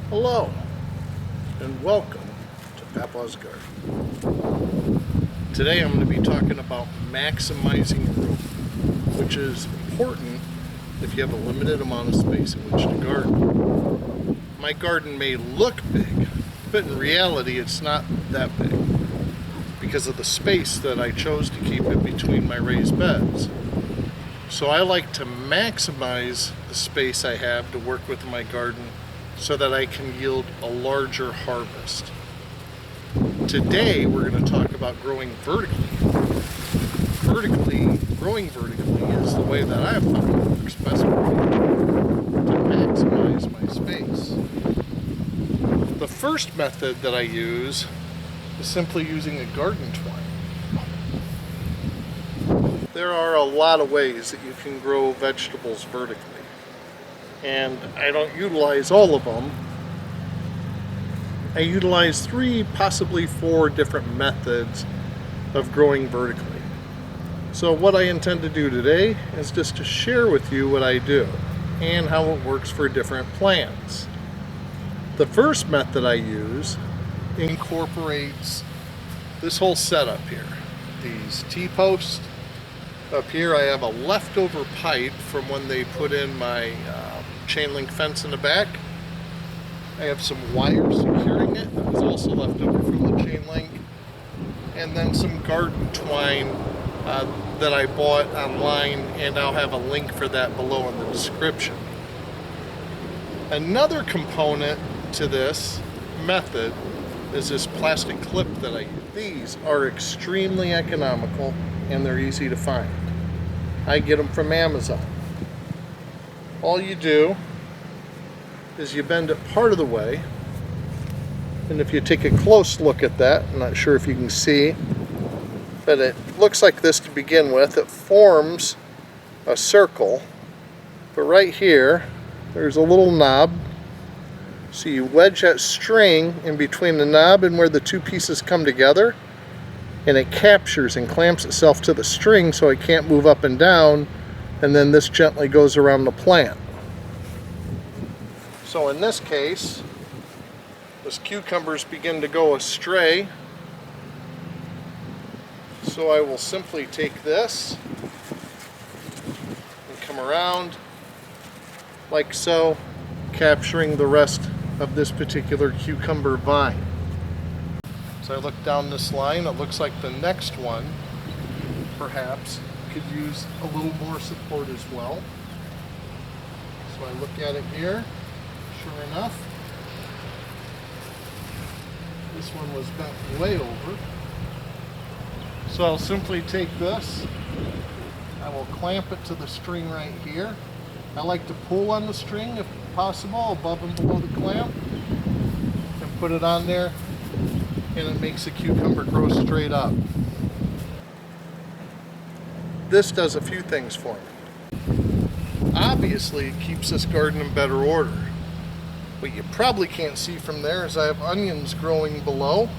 Hello and welcome to Papa's Garden. Today I'm going to be talking about maximizing room, which is important if you have a limited amount of space in which to garden. My garden may look big, but in reality it's not that big because of the space that I chose to keep in between my raised beds. So I like to maximize the space I have to work with in my garden so that I can yield a larger harvest. Today we're going to talk about growing vertically. Growing vertically is the way that I've found works best for me to maximize my space. The first method that I use is simply using a garden twine. There are a lot of ways that you can grow vegetables vertically, and I don't utilize all of them. I utilize 3, possibly 4 different methods of growing vertically. So what I intend to do today is just to share with you what I do and how it works for different plants. The first method I use incorporates this whole setup here. These T-posts. Up here I have a leftover pipe from when they put in my chain link fence in the back. I have some wire securing it that was also left over from the chain link, and then some garden twine that I bought online, and I'll have a link for that below in the description. Another component to this method is this plastic clip that I use. These are extremely economical and they're easy to find. I get them from Amazon. All you do is you bend it part of the way, and if you take a close look at that, I'm not sure if you can see, but it looks like this to begin with. It forms a circle, but right here there's a little knob. So you wedge that string in between the knob and where the two pieces come together, and it captures and clamps itself to the string so it can't move up and down, and then this gently goes around the plant. So in this case, those cucumbers begin to go astray. So I will simply take this and come around like so, capturing the rest of this particular cucumber vine. So I look down this line, it looks like the next one perhaps could use a little more support as well. So I look at it here, sure enough, this one was bent way over. So I'll simply take this, I will clamp it to the string right here. I like to pull on the string if possible, above and below the clamp, and put it on there, and it makes the cucumber grow straight up. This does a few things for me. Obviously, it keeps this garden in better order. What you probably can't see from there is I have onions growing below,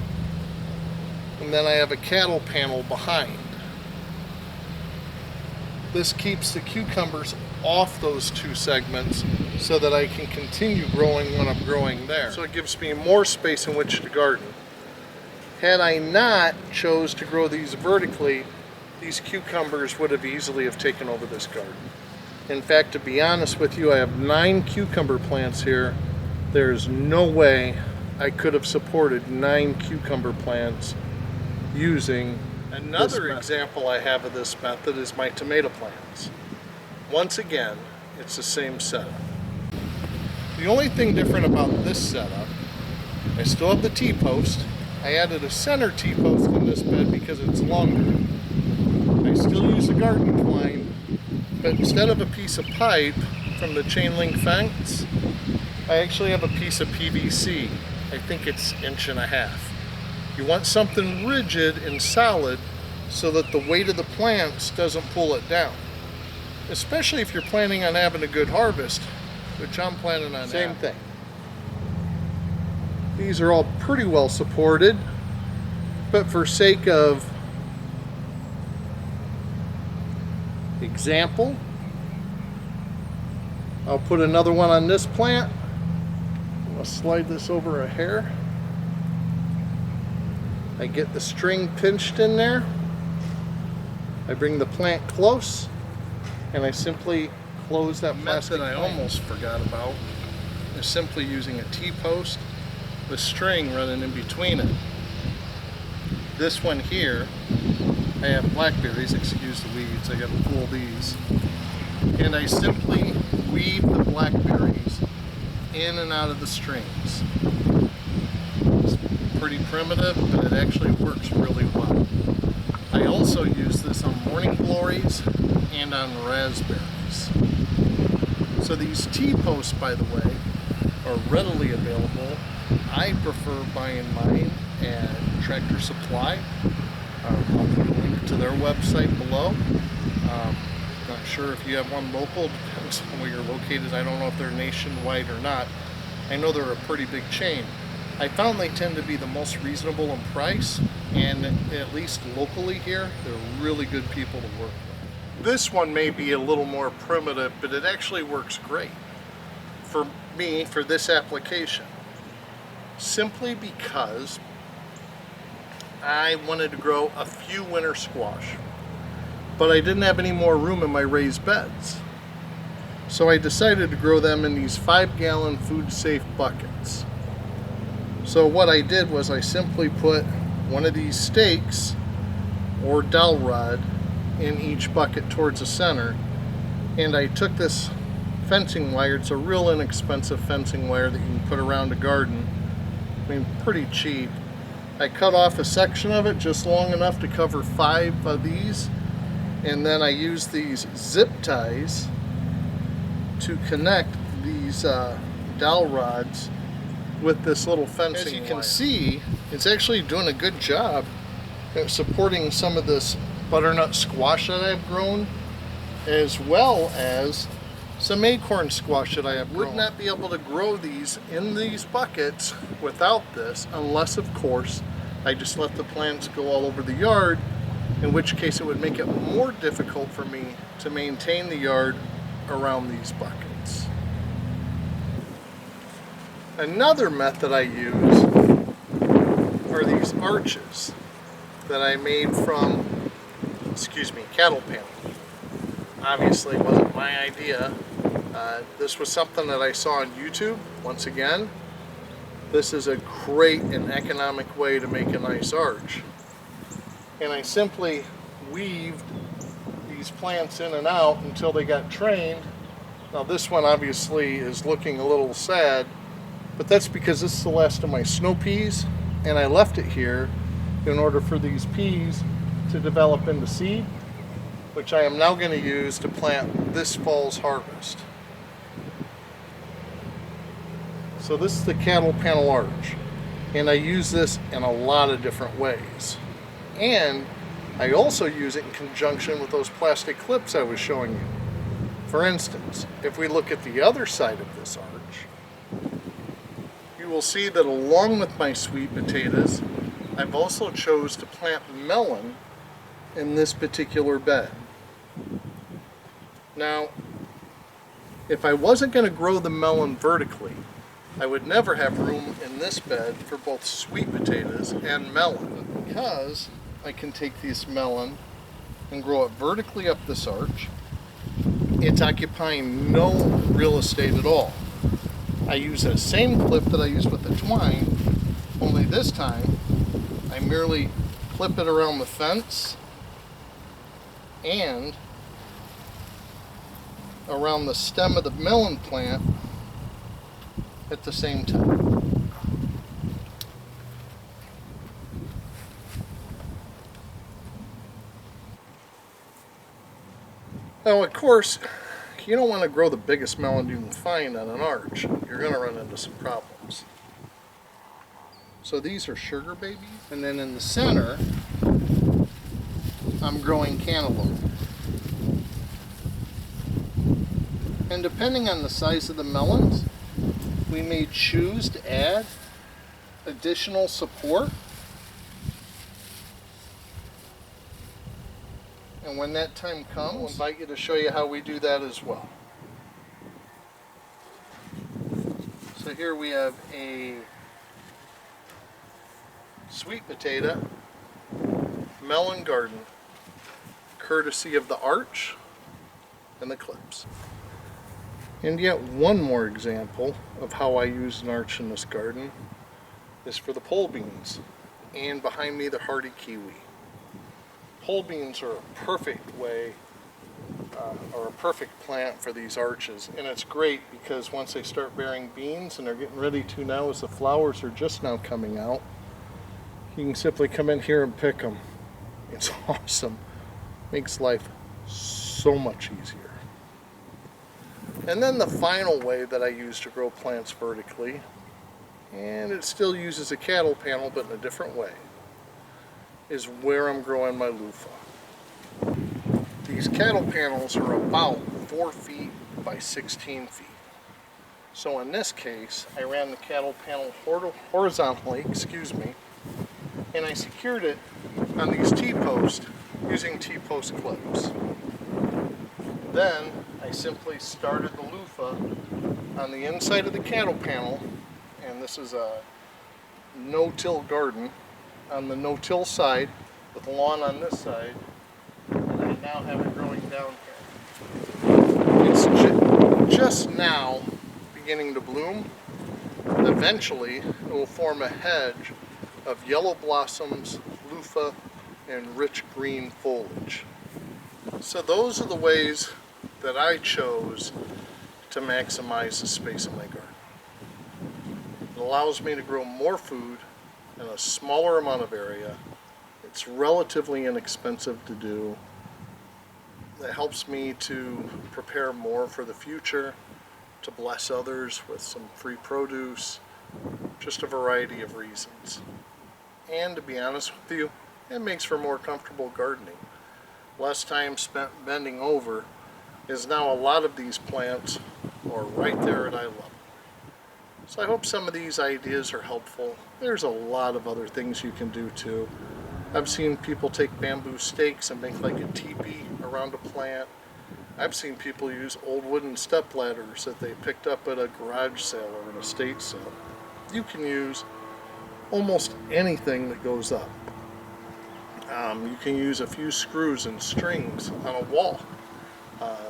and then I have a cattle panel behind. This keeps the cucumbers off those 2 segments so that I can continue growing when I'm growing there. So it gives me more space in which to garden. Had I not chose to grow these vertically, these cucumbers would have easily have taken over this garden. In fact, to be honest with you, I have 9 cucumber plants here. There's no way I could have supported 9 cucumber plants using another example I have of this method is my tomato plants. Once again, it's the same setup. The only thing different about this setup, I still have the T-post. I added a center T-post in this bed because it's longer. I still use the garden twine, but instead of a piece of pipe from the chain link fence, I actually have a piece of PVC. I think it's 1.5 inches. You want something rigid and solid so that the weight of the plants doesn't pull it down. Especially if you're planning on having a good harvest, which I'm planning on. Same thing. These are all pretty well supported, but for sake of example, I'll put another one on this plant. I'll slide this over a hair. I get the string pinched in there. I bring the plant close, and I simply close that plastic. That I almost forgot about is simply using a T-post with string running in between it. This one here, I have blackberries, excuse the weeds, I gotta pull these. And I simply weave the blackberries in and out of the strings. It's pretty primitive, but it actually works really well. I also use this on morning glories and on raspberries. So these T-posts, by the way, are readily available. I prefer buying mine at Tractor Supply. I'll put a link to their website below. Not sure if you have one local, depends on where you're located. I don't know if they're nationwide or not. I know they're a pretty big chain. I found they tend to be the most reasonable in price, and at least locally here, they're really good people to work with. This one may be a little more primitive, but it actually works great for me for this application. Simply because I wanted to grow a few winter squash, but I didn't have any more room in my raised beds. So I decided to grow them in these 5-gallon food safe buckets. So what I did was I simply put one of these stakes or dowel rod in each bucket towards the center, and I took this fencing wire. It's a real inexpensive fencing wire that you can put around a garden. I mean, pretty cheap. I cut off a section of it just long enough to cover 5 of these, and then I used these zip ties to connect these dowel rods with this little fencing. As you can see, it's actually doing a good job at supporting some of this butternut squash that I've grown, as well as some acorn squash that I have grown. Would not be able to grow these in these buckets without this, unless of course I just let the plants go all over the yard, in which case it would make it more difficult for me to maintain the yard around these buckets. Another method I use are these arches that I made from, cattle panel. Obviously it wasn't my idea. This was something that I saw on YouTube. Once again, this is a great and economic way to make a nice arch. And I simply weaved these plants in and out until they got trained. Now this one obviously is looking a little sad, but that's because this is the last of my snow peas, and I left it here in order for these peas to develop into seed, which I am now going to use to plant this fall's harvest. So this is the cattle panel arch, and I use this in a lot of different ways. And I also use it in conjunction with those plastic clips I was showing you. For instance, if we look at the other side of this arch, you will see that along with my sweet potatoes, I've also chose to plant melon in this particular bed. Now, if I wasn't going to grow the melon vertically, I would never have room in this bed for both sweet potatoes and melon, because I can take this melon and grow it vertically up this arch. It's occupying no real estate at all. I use that same clip that I used with the twine, only this time I merely clip it around the fence and around the stem of the melon plant at the same time. Now, of course, you don't want to grow the biggest melon you can find on an arch. You're going to run into some problems. So these are sugar babies, and then in the center, I'm growing cantaloupe. And depending on the size of the melons, we may choose to add additional support. And when that time comes, I'll invite you to show you how we do that as well. So So here we have a sweet potato melon garden, courtesy of the Arch and the Clips. And yet one more example of how I use an arch in this garden is for the pole beans, and behind me the hardy kiwi. Pole beans are a perfect way or a perfect plant for these arches, and it's great because once they start bearing beans, and they're getting ready to now as the flowers are just now coming out, you can simply come in here and pick them. It's awesome. Makes life so much easier. And then the final way that I use to grow plants vertically, and it still uses a cattle panel but in a different way, is where I'm growing my loofah. These cattle panels are about 4 feet by 16 feet. So in this case, I ran the cattle panel horizontally, and I secured it on these T-posts using T-post clips. Then I simply started the loofah on the inside of the cattle panel, and this is a no-till garden, on the no-till side with the lawn on this side, and I now have it growing down here. It's just now beginning to bloom. Eventually it will form a hedge of yellow blossoms, loofah, and rich green foliage. So those are the ways that I chose to maximize the space in my garden. It allows me to grow more food in a smaller amount of area. It's relatively inexpensive to do. It helps me to prepare more for the future, to bless others with some free produce, just a variety of reasons. And to be honest with you, it makes for more comfortable gardening. Less time spent bending over, is now a lot of these plants are right there at eye level. So I hope some of these ideas are helpful. There's a lot of other things you can do too. I've seen people take bamboo stakes and make like a teepee around a plant. I've seen people use old wooden step ladders that they picked up at a garage sale or an estate sale. You can use almost anything that goes up. You can use a few screws and strings on a wall,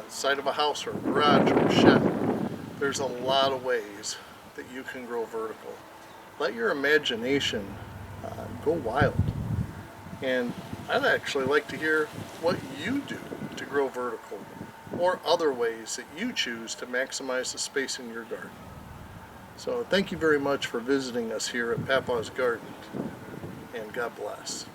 side of a house or a garage or a shed. There's a lot of ways that you can grow vertical. Let your imagination go wild. And I'd actually like to hear what you do to grow vertical, or other ways that you choose to maximize the space in your garden. So thank you very much for visiting us here at Papa's Garden, and God bless.